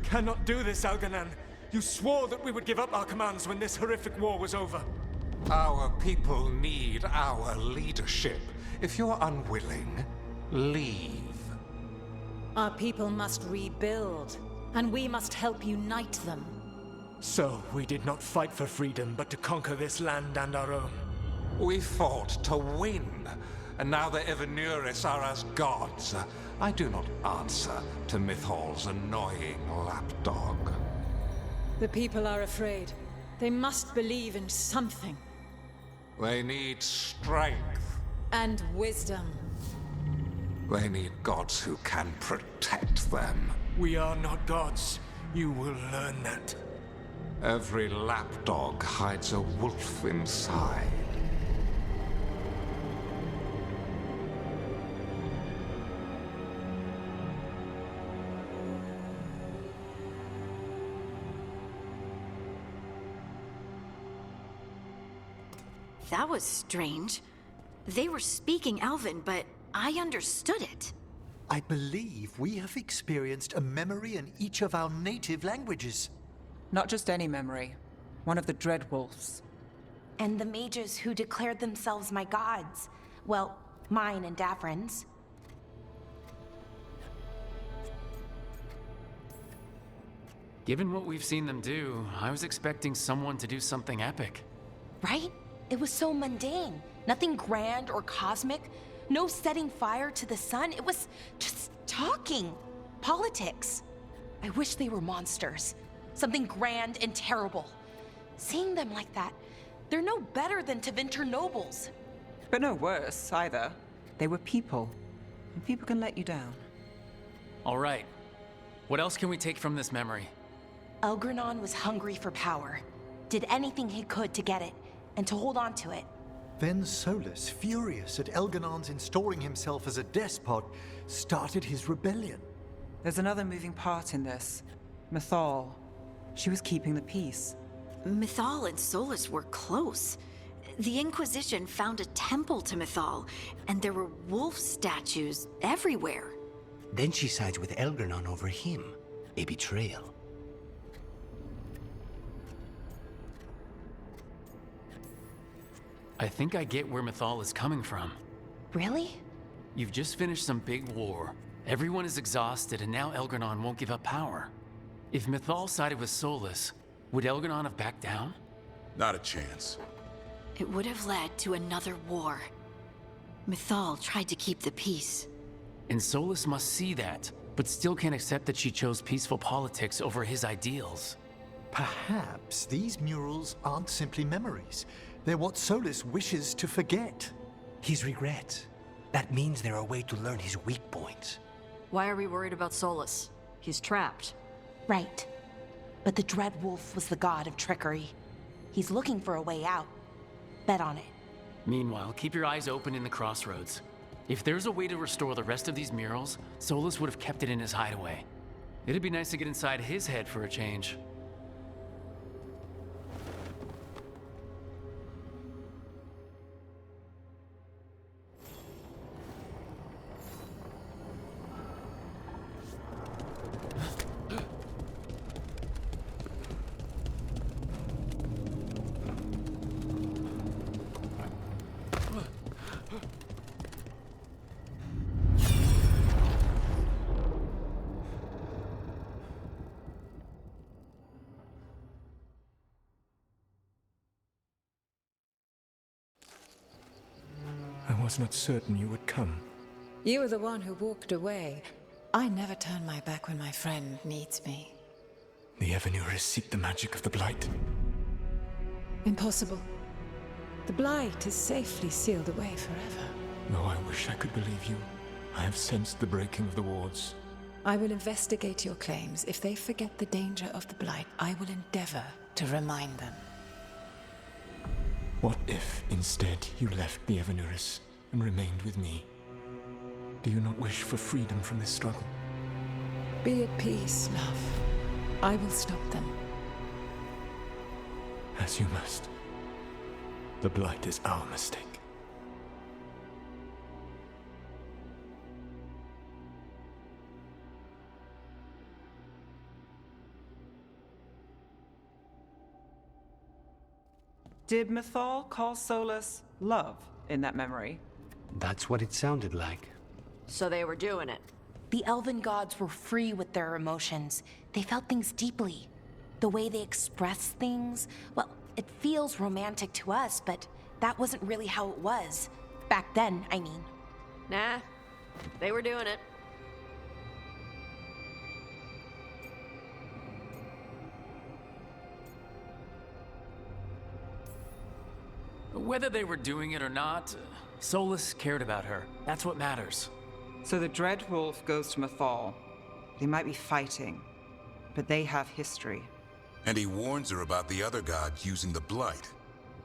cannot do this, Algernon. You swore that we would give up our commands when this horrific war was over. Our people need our leadership. If you're unwilling, leave. Our people must rebuild, and we must help unite them. So, we did not fight for freedom, but to conquer this land and our own. We fought to win, and now the Evanuris are as gods. I do not answer to Mythals' annoying lapdog. The people are afraid. They must believe in something. They need strength. And wisdom. They need gods who can protect them. We are not gods. You will learn that. Every lapdog hides a wolf inside. That was strange. They were speaking Elven, but I understood it. I believe we have experienced a memory in each of our native languages. Not just any memory. One of the Dread Wolves. And the mages who declared themselves my gods. Well, mine and Davrin's. Given what we've seen them do, I was expecting someone to do something epic. Right? It was so mundane. Nothing grand or cosmic. No setting fire to the sun. It was just talking. Politics. I wish they were monsters. Something grand and terrible. Seeing them like that, they're no better than Tevinter nobles. But no worse, either. They were people. And people can let you down. All right. What else can we take from this memory? Elgranon was hungry for power. Did anything he could to get it, and to hold on to it. Then Solas, furious at Elganon's installing himself as a despot, started his rebellion. There's another moving part in this. Mythal. She was keeping the peace. Mythal and Solas were close. The Inquisition found a temple to Mythal, and there were wolf statues everywhere. Then she sides with Elgranon over him. A betrayal. I think I get where Mythal is coming from. Really? You've just finished some big war. Everyone is exhausted, and now Elgranon won't give up power. If Mythal sided with Solas, would Elgranon have backed down? Not a chance. It would have led to another war. Mythal tried to keep the peace. And Solas must see that, but still can't accept that she chose peaceful politics over his ideals. Perhaps these murals aren't simply memories. They're what Solas wishes to forget. His regret. That means they're a way to learn his weak points. Why are we worried about Solas? He's trapped. Right. But the Dread Wolf was the god of trickery. He's looking for a way out. Bet on it. Meanwhile, keep your eyes open in the crossroads. If there's a way to restore the rest of these murals, Solas would have kept it in his hideaway. It'd be nice to get inside his head for a change. I was not certain you would come. You were the one who walked away. I never turn my back when my friend needs me. The Evanuris seek the magic of the Blight. Impossible. The Blight is safely sealed away forever. Though I wish I could believe you. I have sensed the breaking of the wards. I will investigate your claims. If they forget the danger of the Blight, I will endeavor to remind them. What if, instead, you left the Evanuris and remained with me? Do you not wish for freedom from this struggle? Be at peace, love. I will stop them. As you must. The Blight is our mistake. Did Mythal call Solas love in that memory? That's what it sounded like. So they were doing it. The elven gods were free with their emotions. They felt things deeply. The way they expressed things, well, it feels romantic to us, but that wasn't really how it was. Back then, I mean. Nah, they were doing it. Whether they were doing it or not, Solas cared about her. That's what matters. So the Dread Wolf goes to Mythal. They might be fighting, but they have history. And he warns her about the other gods using the Blight.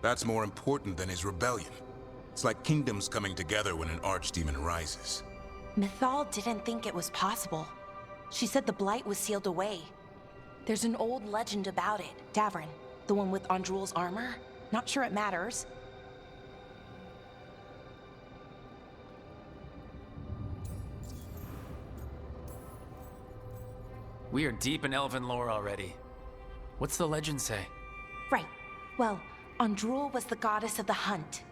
That's more important than his rebellion. It's like kingdoms coming together when an archdemon rises. Mythal didn't think it was possible. She said the Blight was sealed away. There's an old legend about it. Davrin, the one with Andrul's armor. Not sure it matters. We are deep in elven lore already. What's the legend say? Right. Well, Andrul was the goddess of the hunt.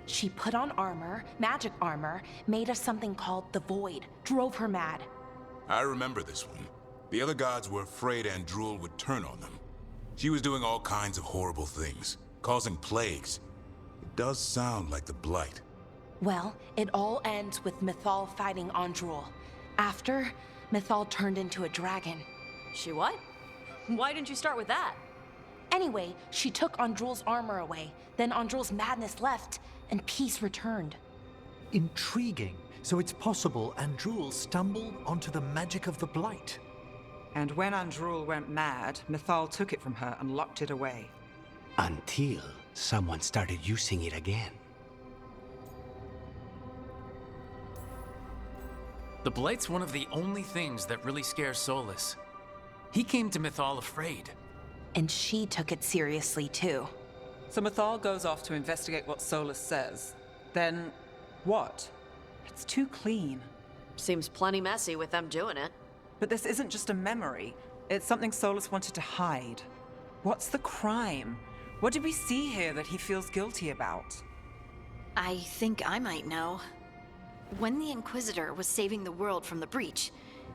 She put on armor, magic armor, made of something called the Void, drove her mad. I remember this one. The other gods were afraid Andrul would turn on them. She was doing all kinds of horrible things, causing plagues. It does sound like the Blight. Well, it all ends with Mythal fighting Andrul. After, Mythal turned into a dragon. She what? Why didn't you start with that? Anyway, she took Andrul's armor away. Then Andrul's madness left, and peace returned. Intriguing. So it's possible Andrul stumbled onto the magic of the Blight. And when Andrul went mad, Mythal took it from her and locked it away. Until someone started using it again. The Blight's one of the only things that really scares Solas. He came to Mythal afraid. And she took it seriously, too. So Mythal goes off to investigate what Solas says. Then, what? It's too clean. Seems plenty messy with them doing it. But this isn't just a memory. It's something Solas wanted to hide. What's the crime? What did we see here that he feels guilty about? I think I might know. When the Inquisitor was saving the world from the breach,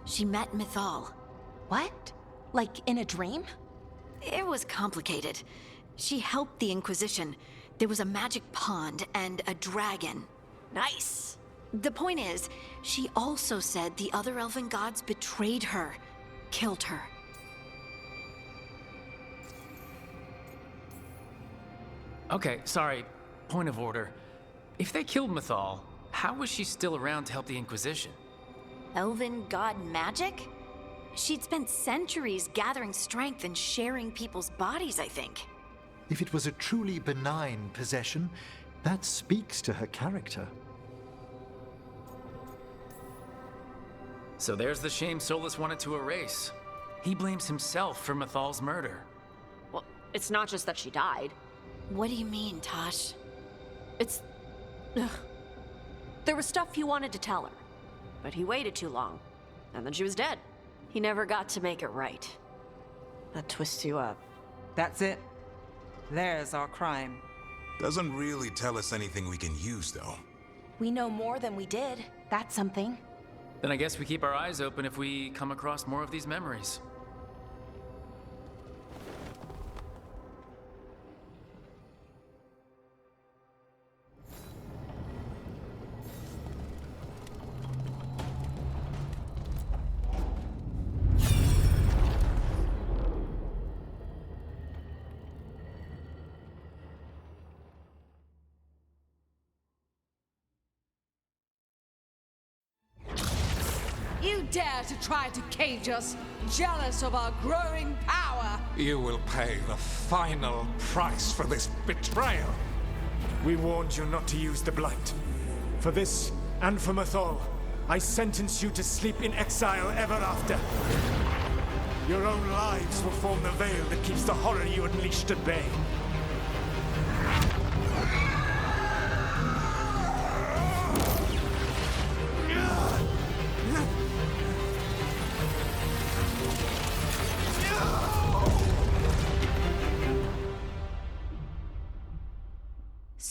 she met Mythal. What? Like in a dream? It was complicated. She helped the Inquisition. There was a magic pond and a dragon. Nice! The point is, she also said the other elven gods betrayed her, killed her. Okay, sorry. Point of order. If they killed Mythal, how was she still around to help the Inquisition? Elven god magic? She'd spent centuries gathering strength and sharing people's bodies, I think. If it was a truly benign possession, that speaks to her character. So there's the shame Solas wanted to erase. He blames himself for Mythal's murder. Well, it's not just that she died. What do you mean, Tosh? It's... Ugh. There was stuff he wanted to tell her, but he waited too long, and then she was dead. He never got to make it right. That twists you up. That's it. There's our crime. Doesn't really tell us anything we can use, though. We know more than we did. That's something. Then I guess we keep our eyes open if we come across more of these memories. You dare to try to cage us, jealous of our growing power! You will pay the final price for this betrayal. We warned you not to use the Blight. For this, and for Mythal, I sentence you to sleep in exile ever after. Your own lives will form the veil that keeps the horror you unleashed at bay.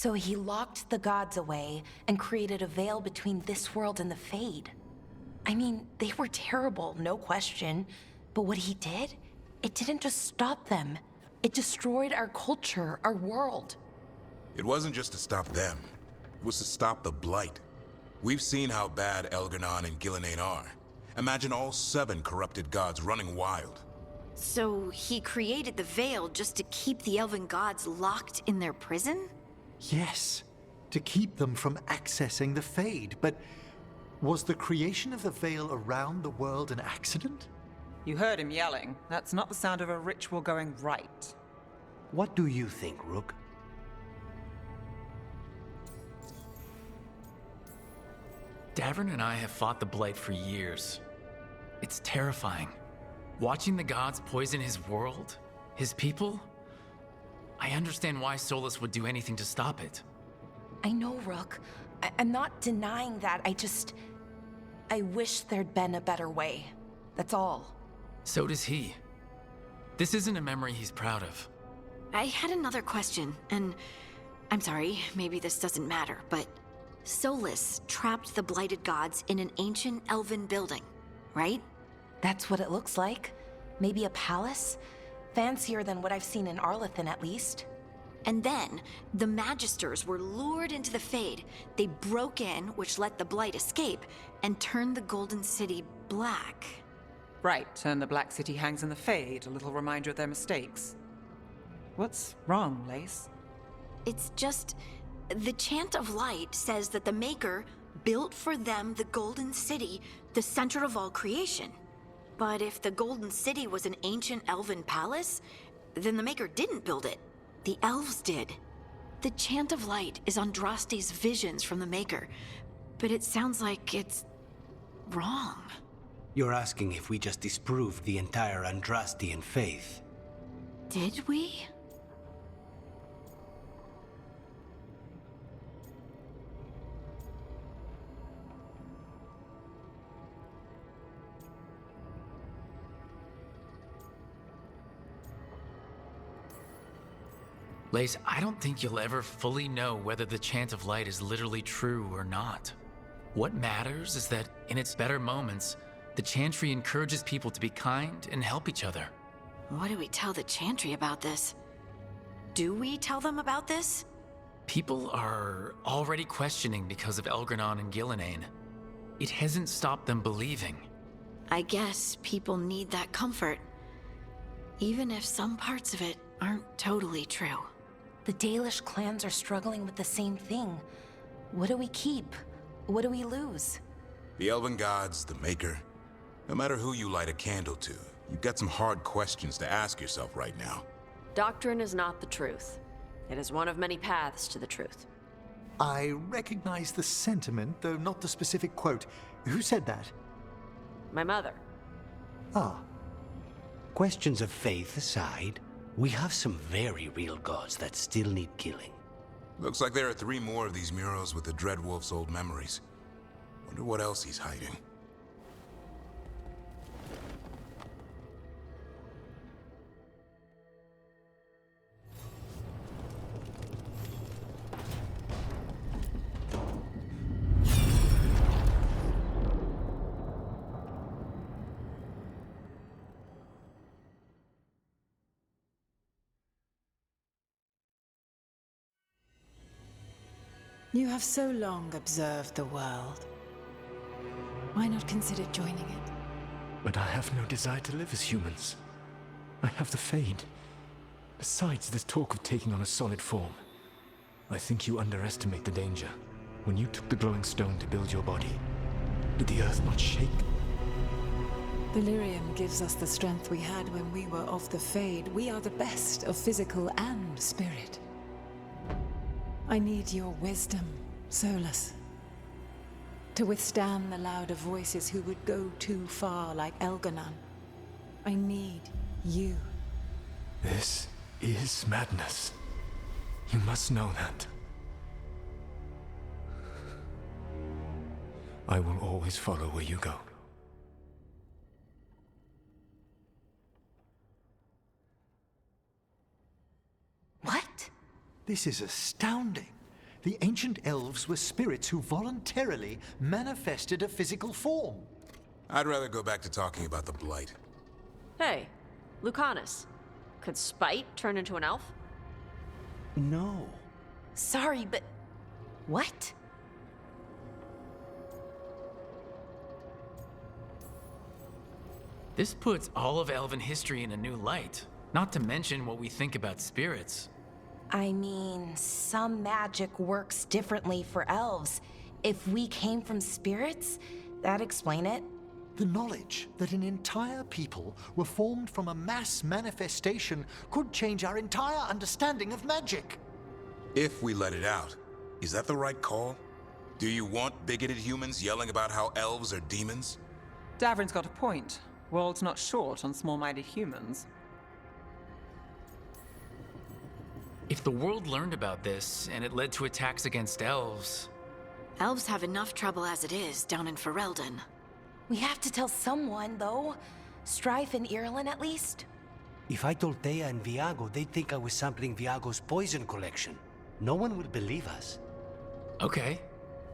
So he locked the gods away and created a veil between this world and the Fade. I mean, they were terrible, no question. But what he did, it didn't just stop them. It destroyed our culture, our world. It wasn't just to stop them. It was to stop the Blight. We've seen how bad Elganon and Gillenane are. Imagine all 7 corrupted gods running wild. So he created the Veil just to keep the elven gods locked in their prison? Yes, to keep them from accessing the Fade. But was the creation of the Veil around the world an accident? You heard him yelling. That's not the sound of a ritual going right. What do you think, Rook? Davern and I have fought the Blight for years. It's terrifying. Watching the gods poison his world, his people. I understand why Solas would do anything to stop it. I know, Rook. I'm not denying that. I wish there'd been a better way. That's all. So does he. This isn't a memory he's proud of. I had another question, and I'm sorry, maybe this doesn't matter, but Solas trapped the blighted gods in an ancient elven building, right? That's what it looks like. Maybe a palace? Fancier than what I've seen in Arlethan, at least. And then, the Magisters were lured into the Fade. They broke in, which let the Blight escape, and turned the Golden City black. Right, and the Black City hangs in the Fade, a little reminder of their mistakes. What's wrong, Lace? It's just... the Chant of Light says that the Maker built for them the Golden City, the center of all creation. But if the Golden City was an ancient elven palace, then the Maker didn't build it. The elves did. The Chant of Light is Andraste's visions from the Maker, but it sounds like it's wrong. You're asking if we just disproved the entire Andrastian faith. Did we? Lace, I don't think you'll ever fully know whether the Chant of Light is literally true or not. What matters is that in its better moments, the Chantry encourages people to be kind and help each other. What do we tell the Chantry about this? Do we tell them about this? People are already questioning because of Elgranon and Gillenane. It hasn't stopped them believing. I guess people need that comfort, even if some parts of it aren't totally true. The Dalish clans are struggling with the same thing. What do we keep? What do we lose? The Elven Gods, the Maker. No matter who you light a candle to, you've got some hard questions to ask yourself right now. Doctrine is not the truth. It is one of many paths to the truth. I recognize the sentiment, though not the specific quote. Who said that? My mother. Ah. Questions of faith aside, we have some very real gods that still need killing. Looks like there are 3 more of these murals with the Dreadwolf's old memories. Wonder what else he's hiding. You have so long observed the world. Why not consider joining it? But I have no desire to live as humans. I have the Fade. Besides, this talk of taking on a solid form. I think you underestimate the danger. When you took the glowing stone to build your body, did the earth not shake? Delirium gives us the strength we had when we were of the Fade. We are the best of physical and spirit. I need your wisdom, Solas. To withstand the louder voices who would go too far like Elganon. I need you. This is madness. You must know that. I will always follow where you go. What? This is astounding. The ancient elves were spirits who voluntarily manifested a physical form. I'd rather go back to talking about the Blight. Hey, Lucanus. Could Spite turn into an elf? No. Sorry, but... what? This puts all of elven history in a new light, not to mention what we think about spirits. I mean, some magic works differently for elves. If we came from spirits, that'd explain it. The knowledge that an entire people were formed from a mass manifestation could change our entire understanding of magic. If we let it out, is that the right call? Do you want bigoted humans yelling about how elves are demons? Davrin's got a point. World's not short on small-minded humans. If the world learned about this, and it led to attacks against elves... Elves have enough trouble as it is down in Ferelden. We have to tell someone, though. Strife and Irulan, at least. If I told Thea and Viago, they'd think I was sampling Viago's poison collection. No one would believe us. Okay.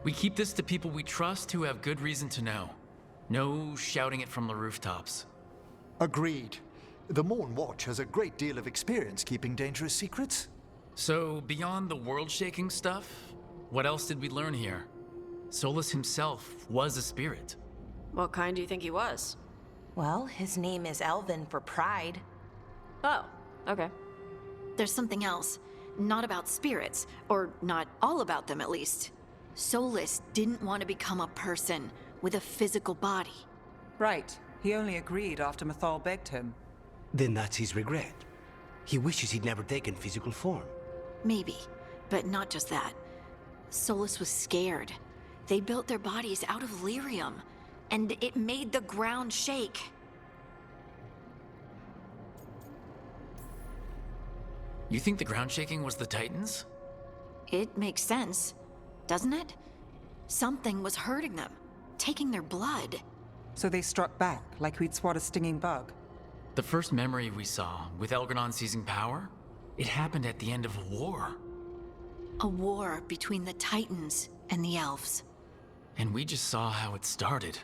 We keep this to people we trust who have good reason to know. No shouting it from the rooftops. Agreed. The Morn Watch has a great deal of experience keeping dangerous secrets. So, beyond the world-shaking stuff, what else did we learn here? Solas himself was a spirit. What kind do you think he was? Well, his name is Elven for pride. Oh, okay. There's something else. Not about spirits, or not all about them at least. Solas didn't want to become a person with a physical body. Right. He only agreed after Mythal begged him. Then that's his regret. He wishes he'd never taken physical form. Maybe, but not just that. Solas was scared. They built their bodies out of lyrium, and it made the ground shake. You think the ground shaking was the Titans? It makes sense, doesn't it? Something was hurting them, taking their blood. So they struck back, like we'd swat a stinging bug. The first memory we saw, with Elgranon seizing power, it happened at the end of a war. A war between the Titans and the elves. And we just saw how it started.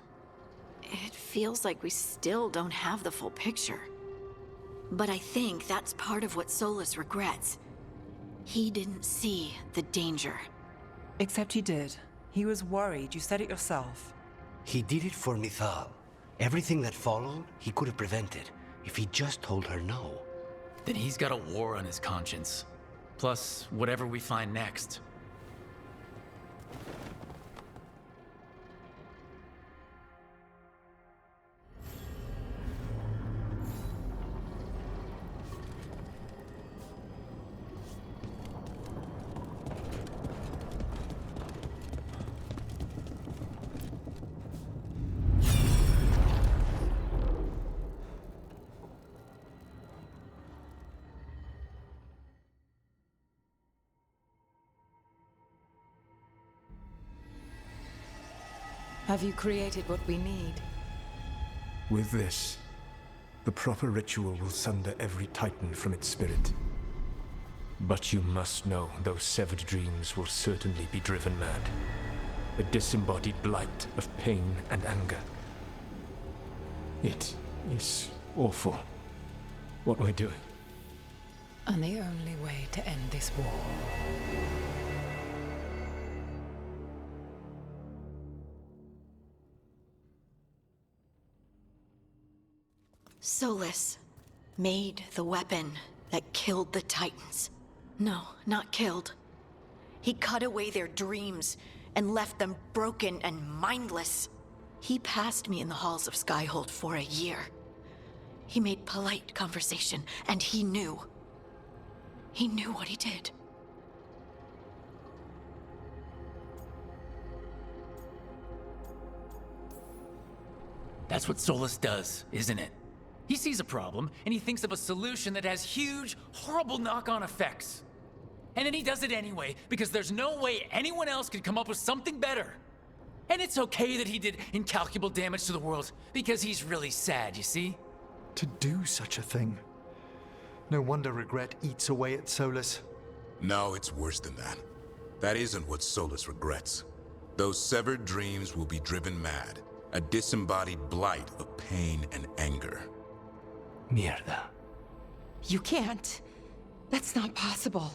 It feels like we still don't have the full picture. But I think that's part of what Solas regrets. He didn't see the danger. Except he did. He was worried, you said it yourself. He did it for Mythal. Everything that followed, he could have prevented, if he just told her no. Then he's got a war on his conscience. Plus, whatever we find next. Have you created what we need? With this, the proper ritual will sunder every Titan from its spirit. But you must know those severed dreams will certainly be driven mad. A disembodied blight of pain and anger. It is awful what we're doing. And the only way to end this war. Solas made the weapon that killed the Titans. No, not killed. He cut away their dreams and left them broken and mindless. He passed me in the halls of Skyhold for a year. He made polite conversation, and he knew. He knew what he did. That's what Solas does, isn't it? He sees a problem, and he thinks of a solution that has huge, horrible knock-on effects. And then he does it anyway, because there's no way anyone else could come up with something better. And it's okay that he did incalculable damage to the world, because he's really sad, you see? To do such a thing. No wonder regret eats away at Solas. No, it's worse than that. That isn't what Solas regrets. Those severed dreams will be driven mad. A disembodied blight of pain and anger. Mierda. You can't. That's not possible.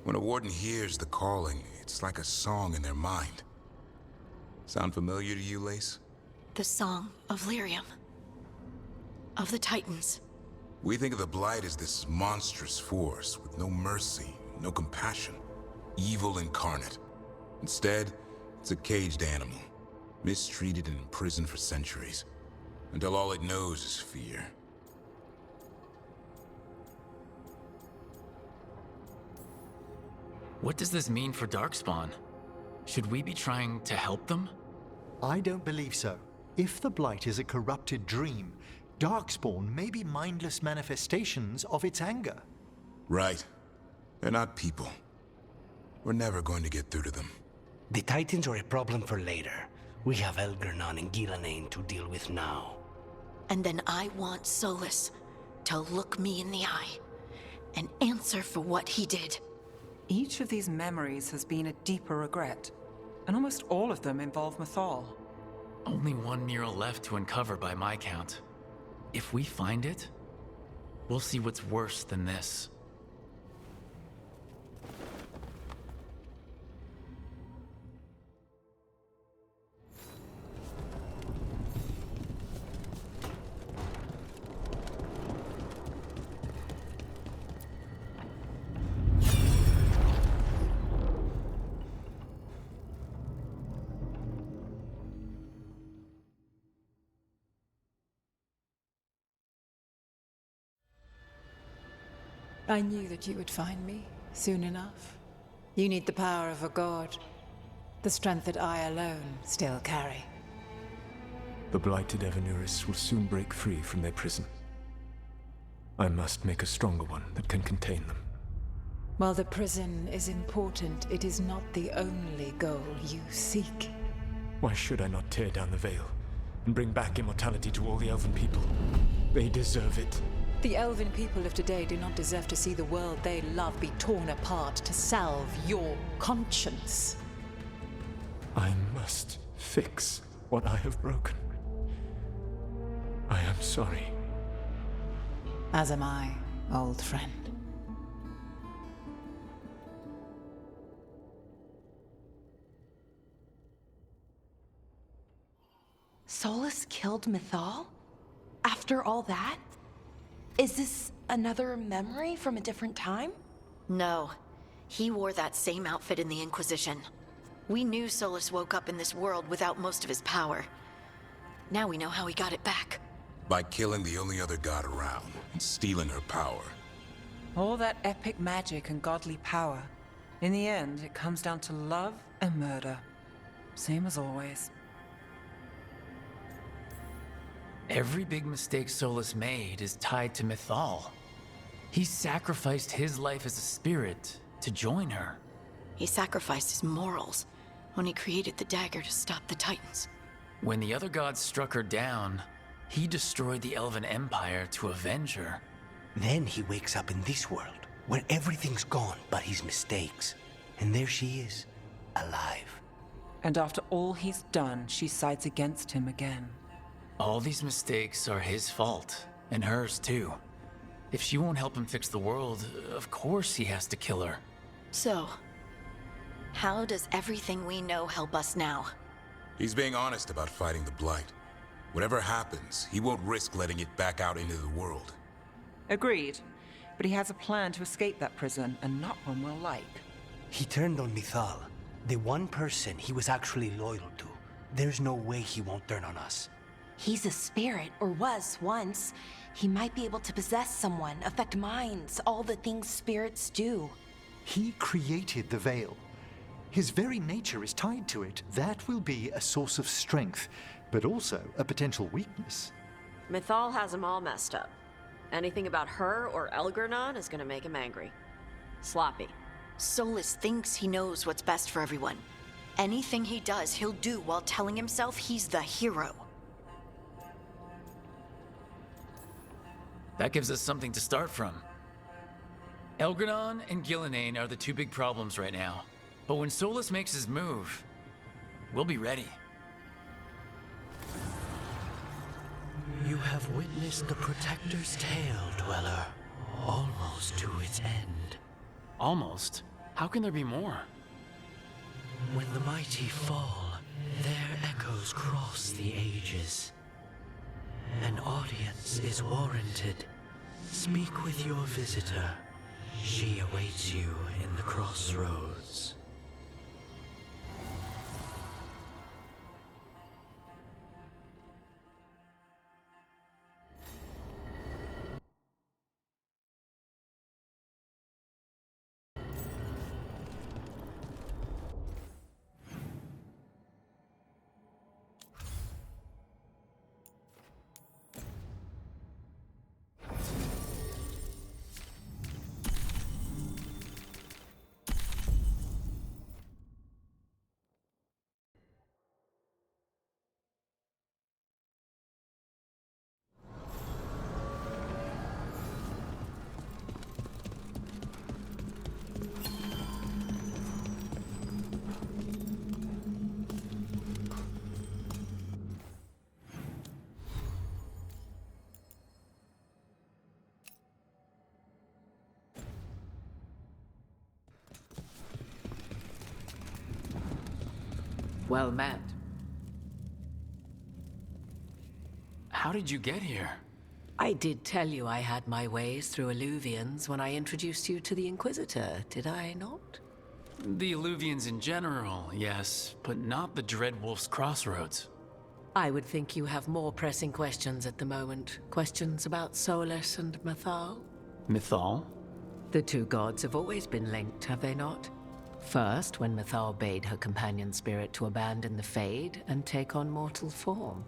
When a warden hears the calling, it's like a song in their mind. Sound familiar to you, Lace? The song of Lyrium. Of the Titans. We think of the Blight as this monstrous force with no mercy, no compassion. Evil incarnate. Instead, it's a caged animal. Mistreated and imprisoned for centuries. Until all it knows is fear. What does this mean for Darkspawn? Should we be trying to help them? I don't believe so. If the Blight is a corrupted dream, Darkspawn may be mindless manifestations of its anger. Right. They're not people. We're never going to get through to them. The Titans are a problem for later. We have Elgernon and Gillenane to deal with now. And then I want Solas to look me in the eye and answer for what he did. Each of these memories has been a deeper regret, and almost all of them involve Mythal. Only one mural left to uncover by my count. If we find it, we'll see what's worse than this. I knew that you would find me soon enough. You need the power of a god, the strength that I alone still carry. The blighted Evanuris will soon break free from their prison. I must make a stronger one that can contain them. While the prison is important, it is not the only goal you seek. Why should I not tear down the veil and bring back immortality to all the Elven people? They deserve it. The Elven people of today do not deserve to see the world they love be torn apart to salve your conscience. I must fix what I have broken. I am sorry. As am I, old friend. Solas killed Mythal? After all that? Is this another memory from a different time? No. He wore that same outfit in the Inquisition. We knew Solas woke up in this world without most of his power. Now we know how he got it back. By killing the only other god around and stealing her power. All that epic magic and godly power. In the end, it comes down to love and murder. Same as always. Every big mistake Solas made is tied to Mythal. He sacrificed his life as a spirit to join her. He sacrificed his morals when he created the dagger to stop the Titans. When the other gods struck her down, he destroyed the Elven Empire to avenge her. Then he wakes up in this world, where everything's gone but his mistakes. And there she is, alive. And after all he's done, she sides against him again. All these mistakes are his fault, and hers too. If she won't help him fix the world, of course he has to kill her. So, how does everything we know help us now? He's being honest about fighting the Blight. Whatever happens, he won't risk letting it back out into the world. Agreed. But he has a plan to escape that prison, and not one we'll like. He turned on Mythal, the one person he was actually loyal to. There's no way he won't turn on us. He's a spirit, or was once. He might be able to possess someone, affect minds, all the things spirits do. He created the veil. His very nature is tied to it. That will be a source of strength, but also a potential weakness. Mythal has him all messed up. Anything about her or Elgernon is gonna make him angry. Sloppy. Solas thinks he knows what's best for everyone. Anything he does, he'll do while telling himself he's the hero. That gives us something to start from. Elgernon and Gillenane are the two big problems right now. But when Solas makes his move, we'll be ready. You have witnessed the Protector's tale, Dweller, almost to its end. Almost? How can there be more? When the mighty fall, their echoes cross the ages. An audience is warranted. Speak with your visitor. She awaits you in the crossroads. Well met. How did you get here? I did tell you I had my ways through Illuvians when I introduced you to the Inquisitor, did I not? The Illuvians in general, yes, but not the Dreadwolf's Crossroads. I would think you have more pressing questions at the moment. Questions about Solas and Mythal? Mythal? The two gods have always been linked, have they not? First, when Mythal bade her companion spirit to abandon the Fade and take on mortal form.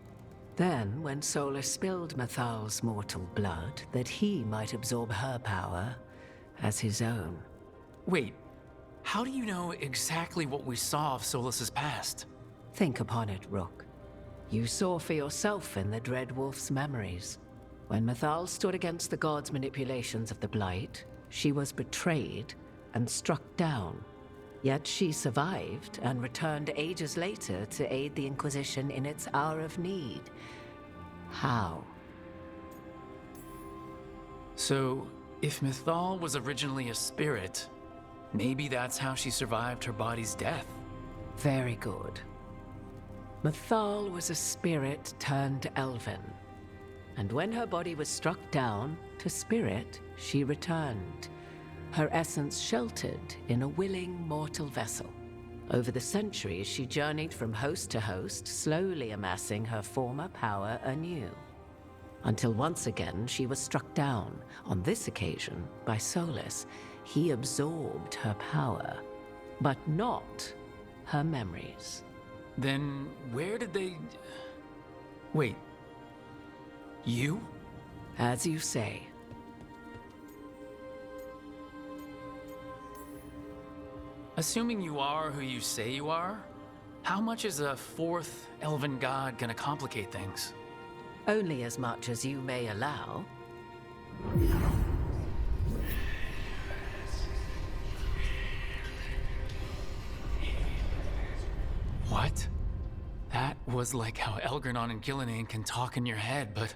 Then, when Solas spilled Mythal's mortal blood, that he might absorb her power as his own. Wait, how do you know exactly what we saw of Solas's past? Think upon it, Rook. You saw for yourself in the Dreadwolf's memories. When Mythal stood against the gods' manipulations of the Blight, she was betrayed and struck down. Yet she survived and returned ages later to aid the Inquisition in its hour of need. How? So, if Mythal was originally a spirit, maybe that's how she survived her body's death. Very good. Mythal was a spirit turned elven. And when her body was struck down, to spirit, she returned. Her essence sheltered in a willing mortal vessel. Over the centuries, she journeyed from host to host, slowly amassing her former power anew. Until once again, she was struck down, on this occasion, by Solas. He absorbed her power, but not her memories. Then where did they... Wait. You? As you say. Assuming you are who you say you are, how much is a fourth elven god gonna complicate things? Only as much as you may allow. What? That was like how Elgernon and Gillenane can talk in your head, but...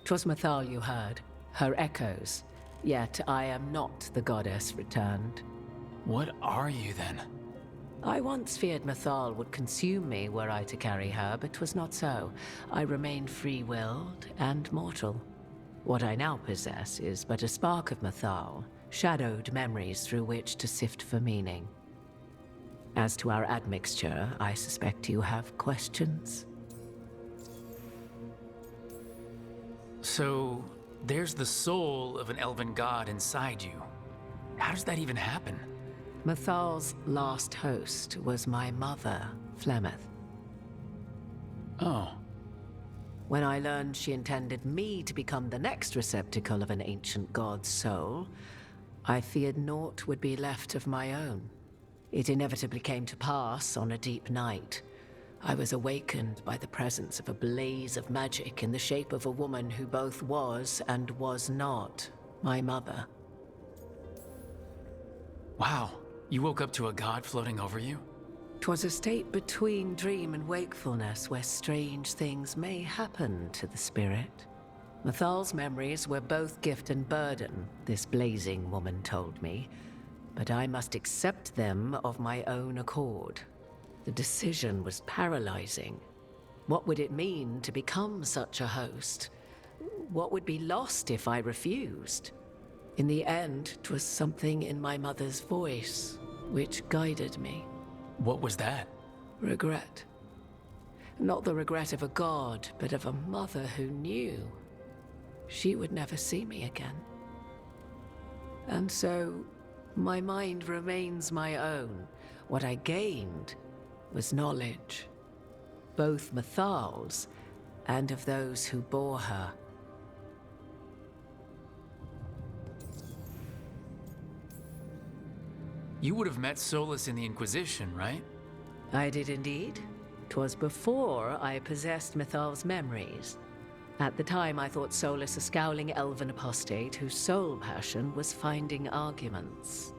'Twas Mythal you heard, her echoes. Yet I am not the goddess returned. What are you then? I once feared Mythal would consume me were I to carry her, but 'twas not so. I remain free-willed and mortal. What I now possess is but a spark of Mythal, shadowed memories through which to sift for meaning. As to our admixture, I suspect you have questions. So, there's the soul of an elven god inside you. How does that even happen? Mythal's last host was my mother, Flemeth. Oh. When I learned she intended me to become the next receptacle of an ancient god's soul, I feared naught would be left of my own. It inevitably came to pass on a deep night. I was awakened by the presence of a blaze of magic in the shape of a woman who both was and was not my mother. Wow. You woke up to a god floating over you? 'Twas a state between dream and wakefulness where strange things may happen to the spirit. Mythal's memories were both gift and burden, this blazing woman told me, but I must accept them of my own accord. The decision was paralyzing. What would it mean to become such a host? What would be lost if I refused? In the end, 'twas something in my mother's voice which guided me. What was that? Regret. Not the regret of a god, but of a mother who knew she would never see me again. And so, my mind remains my own. What I gained was knowledge, both Mythals and of those who bore her. You would have met Solas in the Inquisition, right? I did indeed. 'Twas before I possessed Mythal's memories. At the time, I thought Solas a scowling elven apostate whose sole passion was finding arguments.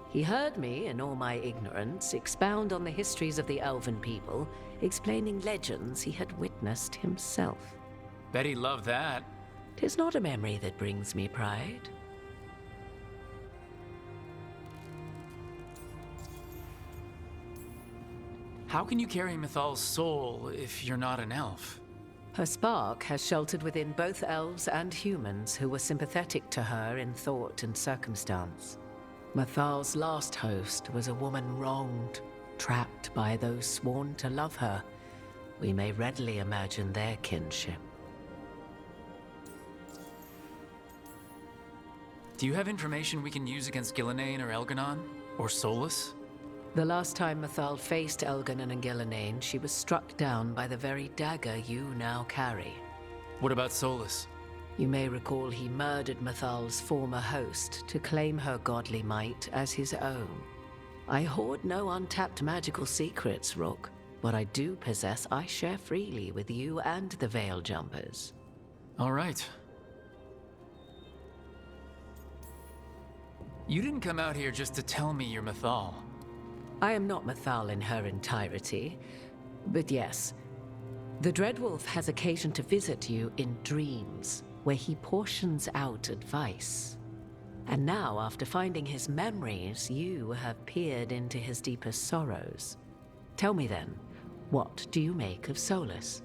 He heard me, in all my ignorance, expound on the histories of the elven people, explaining legends he had witnessed himself. Bet he loved that. 'Tis not a memory that brings me pride. How can you carry Mythal's soul if you're not an elf? Her spark has sheltered within both elves and humans who were sympathetic to her in thought and circumstance. Mythal's last host was a woman wronged, trapped by those sworn to love her. We may readily imagine their kinship. Do you have information we can use against Gillenane or Elganon? Or Solas? The last time Mythal faced Elganon and Gillenane, she was struck down by the very dagger you now carry. What about Solas? You may recall he murdered Mythal's former host to claim her godly might as his own. I hoard no untapped magical secrets, Rook. What I do possess, I share freely with you and the Veil Jumpers. All right. You didn't come out here just to tell me you're Mythal. I am not Mythal in her entirety, but yes, the Dreadwolf has occasion to visit you in dreams, where he portions out advice. And now, after finding his memories, you have peered into his deepest sorrows. Tell me then, what do you make of Solas?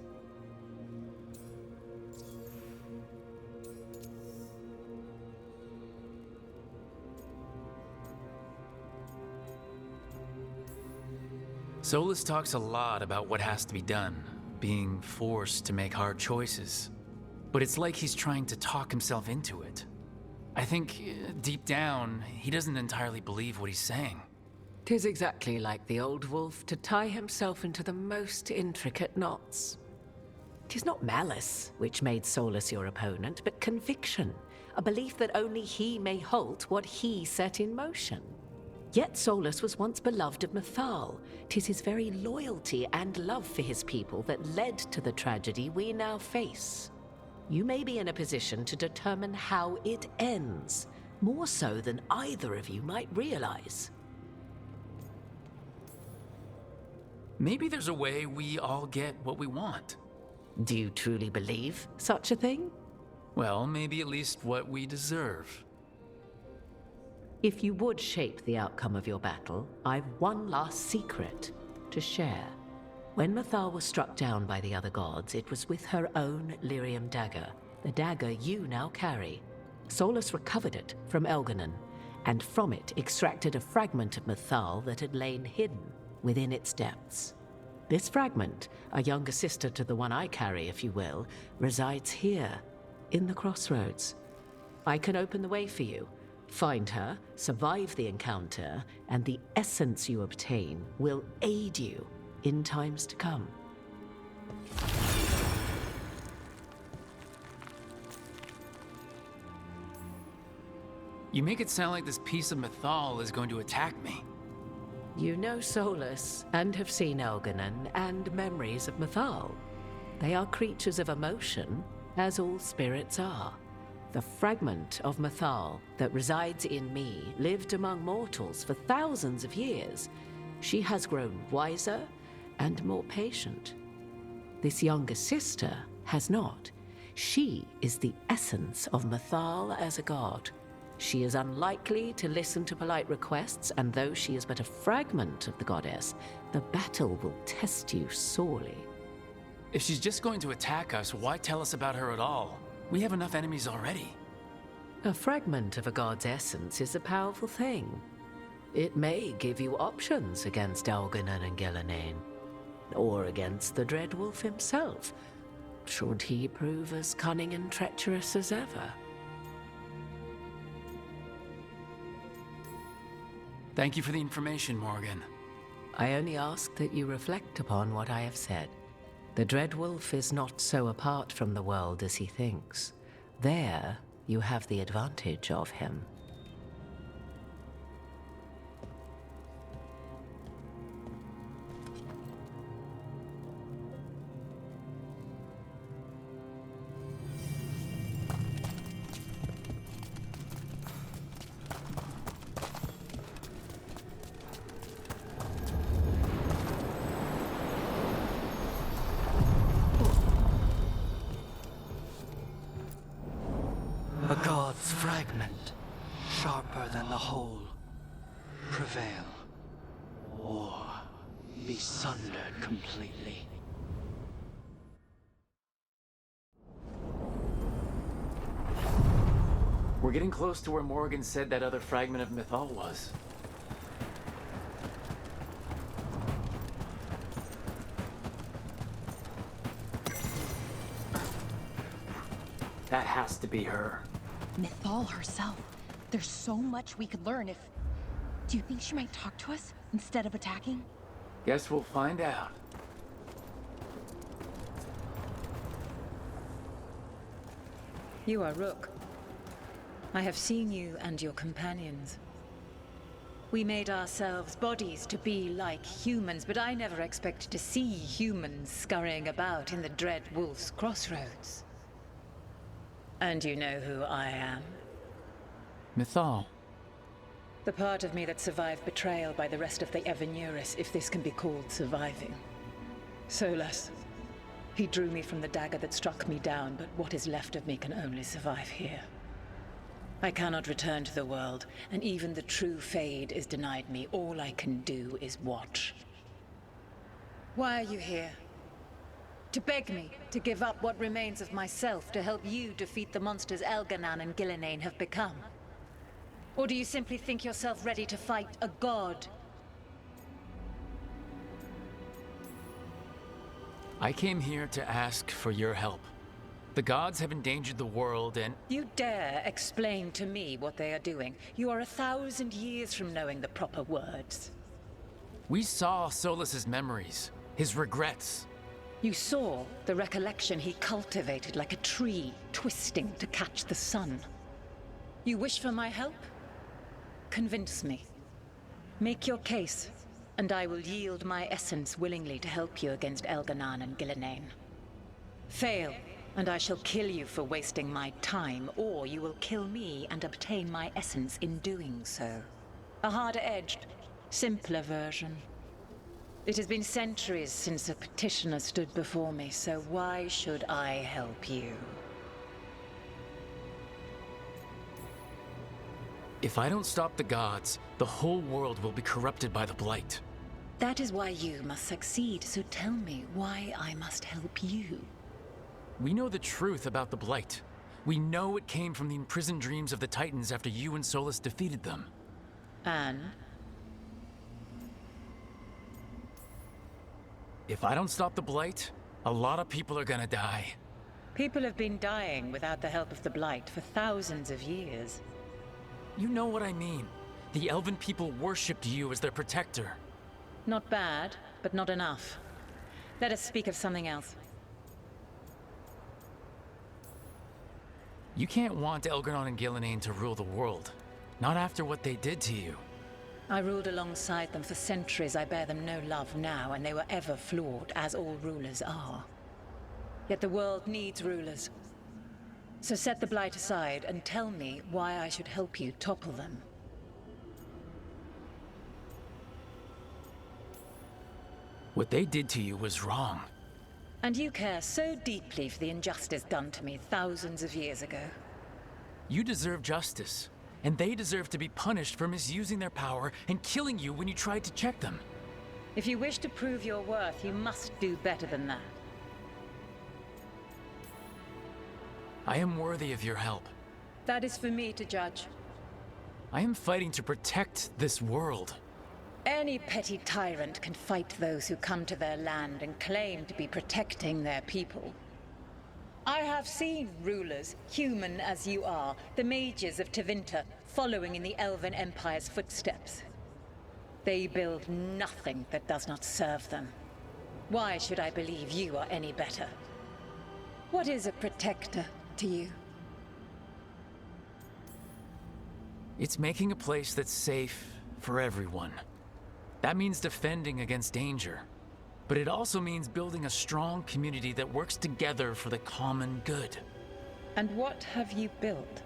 Solas talks a lot about what has to be done, being forced to make hard choices. But it's like he's trying to talk himself into it. I think, deep down, he doesn't entirely believe what he's saying. 'Tis exactly like the old wolf to tie himself into the most intricate knots. 'Tis not malice which made Solas your opponent, but conviction, a belief that only he may halt what he set in motion. Yet Solas was once beloved of Mythal. 'Tis his very loyalty and love for his people that led to the tragedy we now face. You may be in a position to determine how it ends, more so than either of you might realize. Maybe there's a way we all get what we want. Do you truly believe such a thing? Well, maybe at least what we deserve. If you would shape the outcome of your battle, I've one last secret to share. When Mythal was struck down by the other gods, it was with her own lyrium dagger, the dagger you now carry. Solas recovered it from Elganon, and from it extracted a fragment of Mythal that had lain hidden within its depths. This fragment, a younger sister to the one I carry, if you will, resides here, in the crossroads. I can open the way for you. Find her, survive the encounter, and the essence you obtain will aid you in times to come. You make it sound like this piece of Mythal is going to attack me. You know Solas, and have seen Elganon, and memories of Mythal. They are creatures of emotion, as all spirits are. The fragment of Mythal that resides in me lived among mortals for thousands of years. She has grown wiser and more patient. This younger sister has not. She is the essence of Mythal as a god. She is unlikely to listen to polite requests, and though she is but a fragment of the goddess, the battle will test you sorely. If she's just going to attack us, why tell us about her at all? We have enough enemies already. A fragment of a god's essence is a powerful thing. It may give you options against Elganon and Gillenane, or against the Dread Wolf himself, should he prove as cunning and treacherous as ever. Thank you for the information, Morgan. I only ask that you reflect upon what I have said. The Dread Wolf is not so apart from the world as he thinks. There, you have the advantage of him. A god's fragment, sharper than the whole. Prevail, or be sundered completely. We're getting close to where Morgan said that other fragment of Mythal was. That has to be her. Mythal herself. There's so much we could learn if... Do you think she might talk to us instead of attacking? Guess we'll find out. You are Rook. I have seen you and your companions. We made ourselves bodies to be like humans, but I never expected to see humans scurrying about in the Dread Wolf's crossroads. And you know who I am? Mythal. The part of me that survived betrayal by the rest of the Evanuris, if this can be called surviving. Solas. He drew me from the dagger that struck me down, but what is left of me can only survive here. I cannot return to the world, and even the true Fade is denied me. All I can do is watch. Why are you here? To beg me to give up what remains of myself to help you defeat the monsters Elganon and Gillenane have become? Or do you simply think yourself ready to fight a god? I came here to ask for your help. The gods have endangered the world and... You dare explain to me what they are doing? You are 1,000 years from knowing the proper words. We saw Solas's memories, his regrets. You saw the recollection he cultivated like a tree, twisting to catch the sun. You wish for my help? Convince me. Make your case, and I will yield my essence willingly to help you against Elganon and Gillenane. Fail, and I shall kill you for wasting my time, or you will kill me and obtain my essence in doing so. A harder-edged, simpler version. It has been centuries since a petitioner stood before me, so why should I help you? If I don't stop the gods, the whole world will be corrupted by the Blight. That is why you must succeed, so tell me why I must help you. We know the truth about the Blight. We know it came from the imprisoned dreams of the Titans after you and Solas defeated them. And? If I don't stop the Blight, a lot of people are gonna die. People have been dying without the help of the Blight for thousands of years. You know what I mean. The Elven people worshipped you as their protector. Not bad, but not enough. Let us speak of something else. You can't want Elganon and Gillenane to rule the world. Not after what they did to you. I ruled alongside them for centuries. I bear them no love now, and they were ever flawed, as all rulers are. Yet the world needs rulers. So set the Blight aside and tell me why I should help you topple them. What they did to you was wrong. And you care so deeply for the injustice done to me thousands of years ago. You deserve justice, and they deserve to be punished for misusing their power and killing you when you tried to check them. If you wish to prove your worth, you must do better than that. I am worthy of your help. That is for me to judge. I am fighting to protect this world. Any petty tyrant can fight those who come to their land and claim to be protecting their people. I have seen rulers, human as you are, the mages of Tevinter, following in the Elven Empire's footsteps. They build nothing that does not serve them. Why should I believe you are any better? What is a protector to you? It's making a place that's safe for everyone. That means defending against danger. But it also means building a strong community that works together for the common good. And what have you built?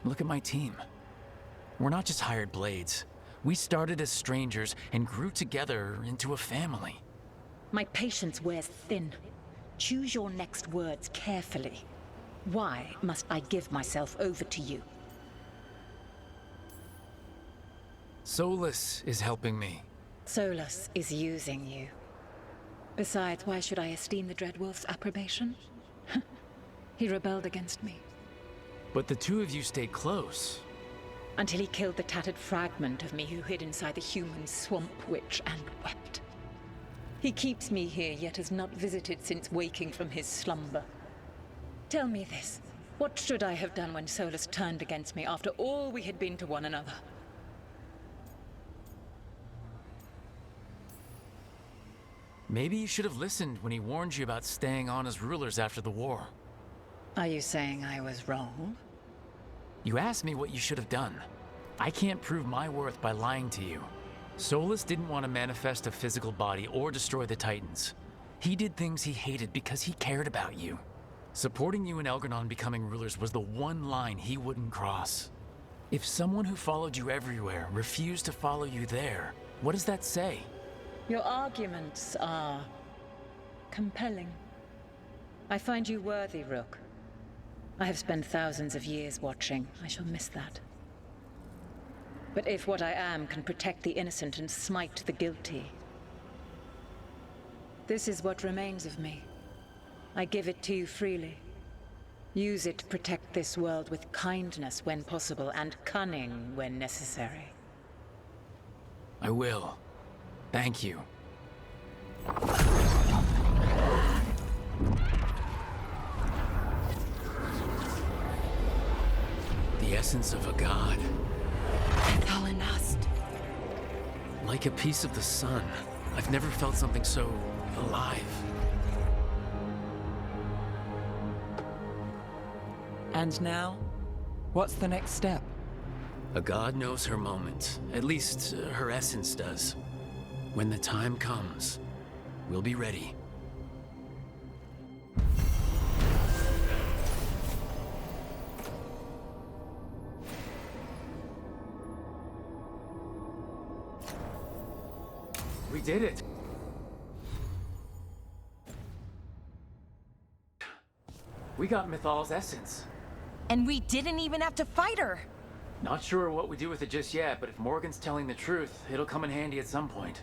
Look at my team. We're not just hired blades. We started as strangers and grew together into a family. My patience wears thin. Choose your next words carefully. Why must I give myself over to you? Solas is helping me. Solas is using you. Besides, why should I esteem the Dreadwolf's approbation? He rebelled against me. But the two of you stayed close. Until he killed the tattered fragment of me who hid inside the human swamp witch and wept. He keeps me here, yet has not visited since waking from his slumber. Tell me this. What should I have done when Solas turned against me after all we had been to one another? Maybe you should have listened when he warned you about staying on as rulers after the war. Are you saying I was wrong? You asked me what you should have done. I can't prove my worth by lying to you. Solas didn't want to manifest a physical body or destroy the Titans. He did things he hated because he cared about you. Supporting you and Elgar'non becoming rulers was the one line he wouldn't cross. If someone who followed you everywhere refused to follow you there, what does that say? Your arguments are compelling. I find you worthy, Rook. I have spent thousands of years watching. I shall miss that. But if what I am can protect the innocent and smite the guilty, this is what remains of me. I give it to you freely. Use it to protect this world with kindness when possible and cunning when necessary. I will. Thank you. The essence of a god. Thalanast. Like a piece of the sun. I've never felt something so alive. And now? What's the next step? A god knows her moment. At least, her essence does. When the time comes, we'll be ready. We did it! We got Mythals' essence. And we didn't even have to fight her! Not sure what we do with it just yet, but if Morgan's telling the truth, it'll come in handy at some point.